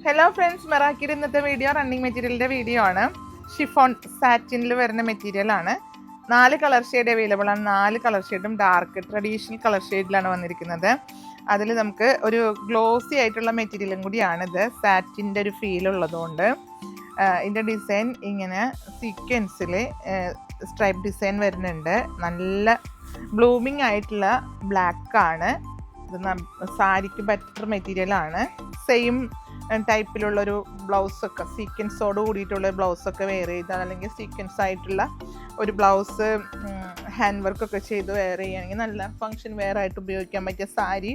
Hello friends, മെറാക്കിയുടെ ഇന്നത്തെ video running മെറ്റീരിയലിൻ്റെ video ആണ്. ഷിഫോൺ സാറ്റിനിൽ വരുന്ന മെറ്റീരിയലാണ്. 4 കളർ ഷെയ്ഡ് അവൈലബിൾ ആണ്. 4 കളർ ഷെയ്ഡും ഡാർക്ക് ട്രഡീഷണൽ കളർ ഷെയ്ഡിലാണ് വന്നിരിക്കുന്നത്. അതിൽ നമുക്ക് ഒരു ഗ്ലോസി ആയിട്ടുള്ള മെറ്റീരിയലും കൂടിയാണിത്. സാറ്റിൻ്റെ ഒരു ഫീൽ ഉള്ളതുകൊണ്ട് ഇതിൻ്റെ ഡിസൈൻ ഇങ്ങനെ സീക്വൻസിൽ സ്ട്രൈപ്പ് ഡിസൈൻ വരുന്നുണ്ട്. നല്ല ബ്ലൂമിങ് ആയിട്ടുള്ള ബ്ലാക്കാണ് ഇത്. സാരിക്ക് ബെറ്റർ മെറ്റീരിയലാണ്. സെയിം ടൈപ്പിലുള്ളൊരു ബ്ലൗസൊക്കെ സീക്വൻസോട് കൂടിയിട്ടുള്ള ബ്ലൗസൊക്കെ വെയർ ചെയ്താൽ, അല്ലെങ്കിൽ സീക്വൻസ് ആയിട്ടുള്ള ഒരു ബ്ലൗസ് ഹാൻഡ് വർക്കൊക്കെ ചെയ്ത് വെയർ ചെയ്യുകയാണെങ്കിൽ നല്ല ഫങ്ഷൻ വെയർ ആയിട്ട് ഉപയോഗിക്കാൻ പറ്റിയ സാരി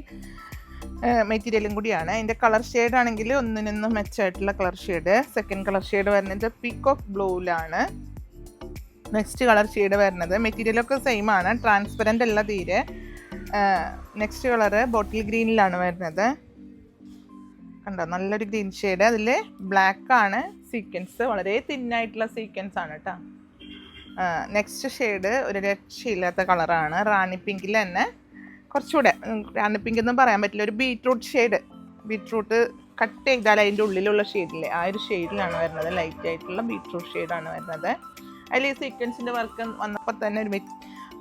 മെറ്റീരിയലും കൂടിയാണ്. അതിൻ്റെ കളർ ഷെയ്ഡ് ആണെങ്കിൽ ഒന്നിനൊന്നും മെച്ചമായിട്ടുള്ള colour shade. Second colour shade വരുന്നത് പീക്കോക്ക് ബ്ലൂവിലാണ്. നെക്സ്റ്റ് കളർ ഷെയ്ഡ് വരുന്നത് മെറ്റീരിയലൊക്കെ സെയിം ആണ്, ട്രാൻസ്പെറൻ്റ് അല്ല തീരെ. നെക്സ്റ്റ് കളറ് ബോട്ടിൽ ഗ്രീനിലാണ് വരുന്നത്. കണ്ടോ, നല്ലൊരു ഗ്രീൻ ഷെയ്ഡ്. അതിൽ ബ്ലാക്ക് ആണ് സീക്വൻസ്, വളരെ തിന്നായിട്ടുള്ള സീക്വൻസ് ആണ് കേട്ടോ. നെക്സ്റ്റ് ഷെയ്ഡ് ഒരു രക്ഷയില്ലാത്ത കളറാണ്. റാണി പിങ്കിൽ തന്നെ കുറച്ചുകൂടെ, റാണി പിങ്ക് ഒന്നും പറയാൻ പറ്റില്ല, ഒരു ബീട്രൂട്ട് ഷെയ്ഡ്. ബീട്രൂട്ട് കട്ട് ചെയ്താൽ അതിൻ്റെ ഉള്ളിലുള്ള ഷെയ്ഡില്ലേ, ആ ഒരു ഷെയ്ഡിലാണ് വരുന്നത്. ലൈറ്റ് ആയിട്ടുള്ള ബീട്രൂട്ട് ഷെയ്ഡാണ് വരുന്നത്. അതിൽ ഈ സീക്വൻസിൻ്റെ വർക്ക് വന്നപ്പോൾ തന്നെ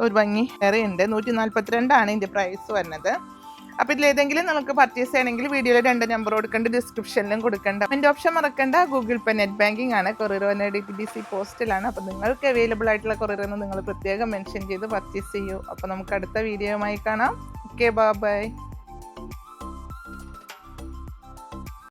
ഒരു ഭംഗി വേറെ ഉണ്ട്. 142 ഇതിൻ്റെ പ്രൈസ് വരുന്നത്. അപ്പോൾ ഇതിലേതെങ്കിലും നമുക്ക് പർച്ചേസ് ചെയ്യണമെങ്കിൽ വീഡിയോയിൽ 2 നമ്പർ കൊടുക്കേണ്ട, ഡിസ്ക്രിപ്ഷനിലും കൊടുക്കേണ്ട. എൻ്റെ ഓപ്ഷൻ മറക്കേണ്ട. ഗൂഗിൾ പേ, നെറ്റ് ബാങ്കിങ് ആണ്. കൊറിയർ വന്ന DTDC പോസ്റ്റിലാണ്. അപ്പോൾ നിങ്ങൾക്ക് അവൈലബിൾ ആയിട്ടുള്ള കൊറിയർ എന്ന് നിങ്ങൾ പ്രത്യേകം മെൻഷൻ ചെയ്ത് പർച്ചേസ് ചെയ്യൂ. അപ്പോൾ നമുക്ക് അടുത്ത വീഡിയോയുമായി കാണാം. Okay, by.